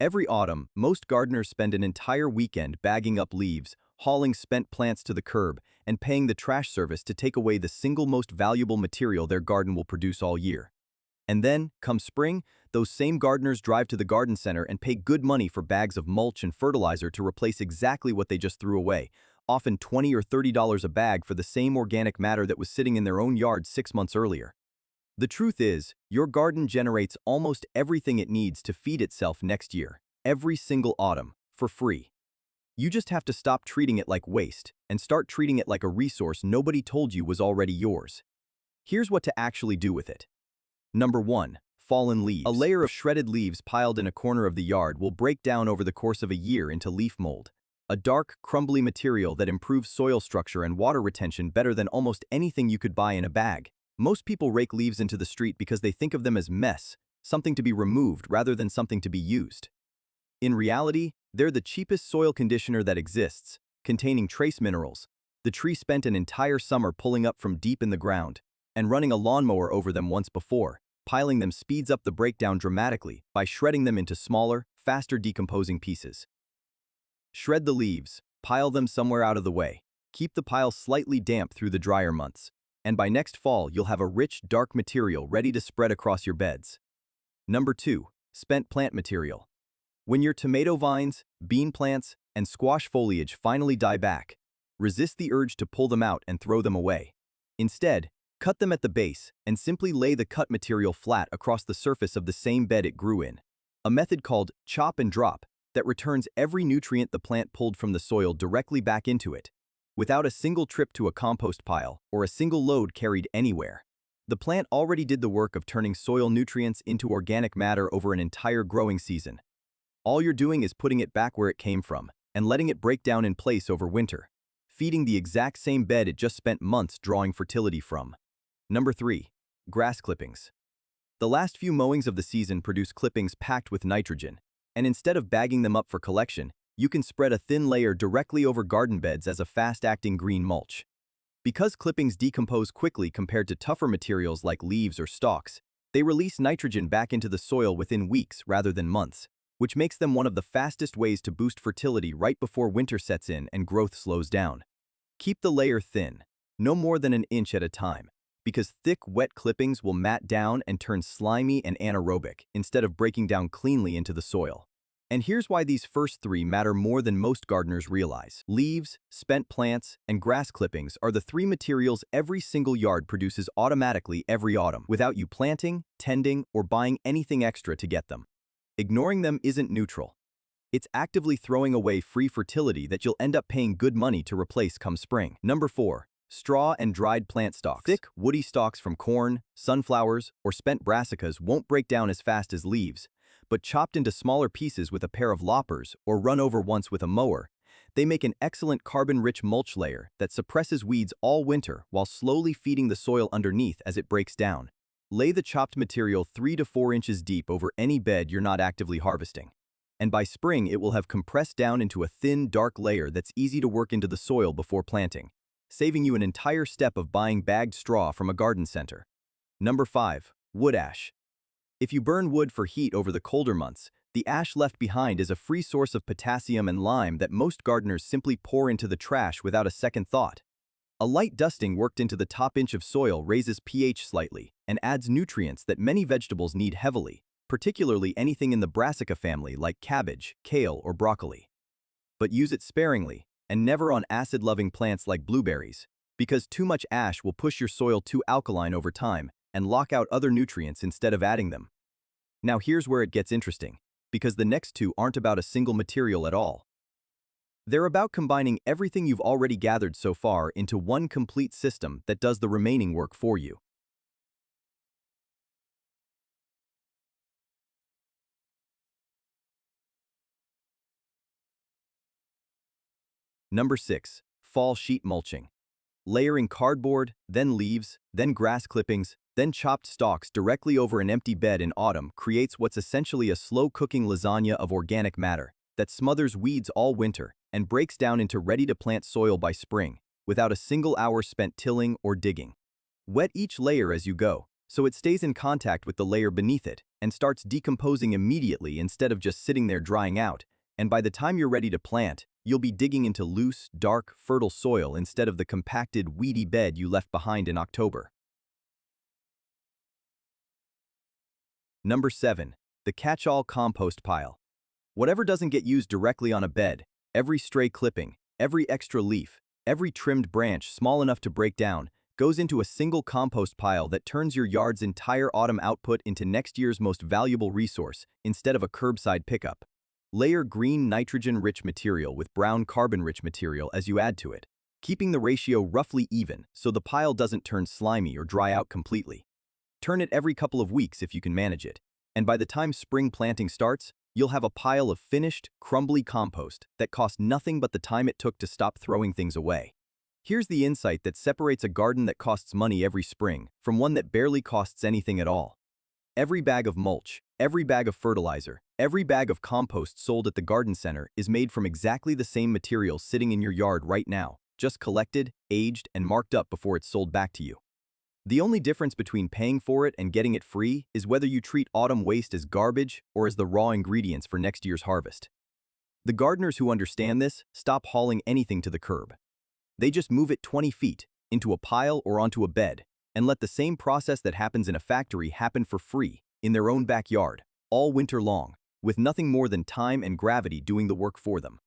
Every autumn, most gardeners spend an entire weekend bagging up leaves, hauling spent plants to the curb, and paying the trash service to take away the single most valuable material their garden will produce all year. And then, come spring, those same gardeners drive to the garden center and pay good money for bags of mulch and fertilizer to replace exactly what they just threw away, often $20 or $30 a bag for the same organic matter that was sitting in their own yard 6 months earlier. The truth is, your garden generates almost everything it needs to feed itself next year, every single autumn, for free. You just have to stop treating it like waste and start treating it like a resource nobody told you was already yours. Here's what to actually do with it. Number 1. Fallen leaves. A layer of shredded leaves piled in a corner of the yard will break down over the course of a year into leaf mold, a dark, crumbly material that improves soil structure and water retention better than almost anything you could buy in a bag. Most people rake leaves into the street because they think of them as mess, something to be removed rather than something to be used. In reality, they're the cheapest soil conditioner that exists, containing trace minerals. The tree spent an entire summer pulling up from deep in the ground and running a lawnmower over them once before. Piling them speeds up the breakdown dramatically by shredding them into smaller, faster decomposing pieces. Shred the leaves, pile them somewhere out of the way. Keep the pile slightly damp through the drier months, and by next fall you'll have a rich, dark material ready to spread across your beds. Number 2. Spent plant material. When your tomato vines, bean plants, and squash foliage finally die back, resist the urge to pull them out and throw them away. Instead, cut them at the base and simply lay the cut material flat across the surface of the same bed it grew in. A method called chop and drop that returns every nutrient the plant pulled from the soil directly back into it, without a single trip to a compost pile or a single load carried anywhere. The plant already did the work of turning soil nutrients into organic matter over an entire growing season. All you're doing is putting it back where it came from and letting it break down in place over winter, feeding the exact same bed it just spent months drawing fertility from. Number 3. Grass clippings. The last few mowings of the season produce clippings packed with nitrogen, and instead of bagging them up for collection, you can spread a thin layer directly over garden beds as a fast-acting green mulch. Because clippings decompose quickly compared to tougher materials like leaves or stalks, they release nitrogen back into the soil within weeks rather than months, which makes them one of the fastest ways to boost fertility right before winter sets in and growth slows down. Keep the layer thin, no more than an inch at a time, because thick, wet clippings will mat down and turn slimy and anaerobic instead of breaking down cleanly into the soil. And here's why these first 3 matter more than most gardeners realize. Leaves, spent plants, and grass clippings are the 3 materials every single yard produces automatically every autumn, without you planting, tending, or buying anything extra to get them. Ignoring them isn't neutral. It's actively throwing away free fertility that you'll end up paying good money to replace come spring. Number 4. Straw and dried plant stalks. Thick, woody stalks from corn, sunflowers, or spent brassicas won't break down as fast as leaves, but chopped into smaller pieces with a pair of loppers or run over once with a mower, they make an excellent carbon-rich mulch layer that suppresses weeds all winter while slowly feeding the soil underneath as it breaks down. Lay the chopped material 3 to 4 inches deep over any bed you're not actively harvesting, and by spring it will have compressed down into a thin, dark layer that's easy to work into the soil before planting, saving you an entire step of buying bagged straw from a garden center. Number 5. Wood ash. If you burn wood for heat over the colder months, the ash left behind is a free source of potassium and lime that most gardeners simply pour into the trash without a second thought. A light dusting worked into the top inch of soil raises pH slightly and adds nutrients that many vegetables need heavily, particularly anything in the brassica family like cabbage, kale, or broccoli. But use it sparingly, and never on acid-loving plants like blueberries, because too much ash will push your soil too alkaline over time and lock out other nutrients instead of adding them. Now here's where it gets interesting, because the next 2 aren't about a single material at all. They're about combining everything you've already gathered so far into one complete system that does the remaining work for you. Number 6. Fall sheet mulching. Layering cardboard, then leaves, then grass clippings, then chopped stalks directly over an empty bed in autumn creates what's essentially a slow-cooking lasagna of organic matter that smothers weeds all winter and breaks down into ready-to-plant soil by spring, without a single hour spent tilling or digging. Wet each layer as you go, so it stays in contact with the layer beneath it, and starts decomposing immediately instead of just sitting there drying out, and by the time you're ready to plant, you'll be digging into loose, dark, fertile soil instead of the compacted, weedy bed you left behind in October. Number 7. The catch-all compost pile. Whatever doesn't get used directly on a bed, every stray clipping, every extra leaf, every trimmed branch small enough to break down, goes into a single compost pile that turns your yard's entire autumn output into next year's most valuable resource instead of a curbside pickup. Layer green nitrogen-rich material with brown carbon-rich material as you add to it, keeping the ratio roughly even so the pile doesn't turn slimy or dry out completely. Turn it every couple of weeks if you can manage it, and by the time spring planting starts, you'll have a pile of finished, crumbly compost that cost nothing but the time it took to stop throwing things away. Here's the insight that separates a garden that costs money every spring from one that barely costs anything at all. Every bag of mulch, every bag of fertilizer, every bag of compost sold at the garden center is made from exactly the same materials sitting in your yard right now, just collected, aged, and marked up before it's sold back to you. The only difference between paying for it and getting it free is whether you treat autumn waste as garbage or as the raw ingredients for next year's harvest. The gardeners who understand this stop hauling anything to the curb. They just move it 20 feet, into a pile or onto a bed, and let the same process that happens in a factory happen for free, in their own backyard, all winter long, with nothing more than time and gravity doing the work for them.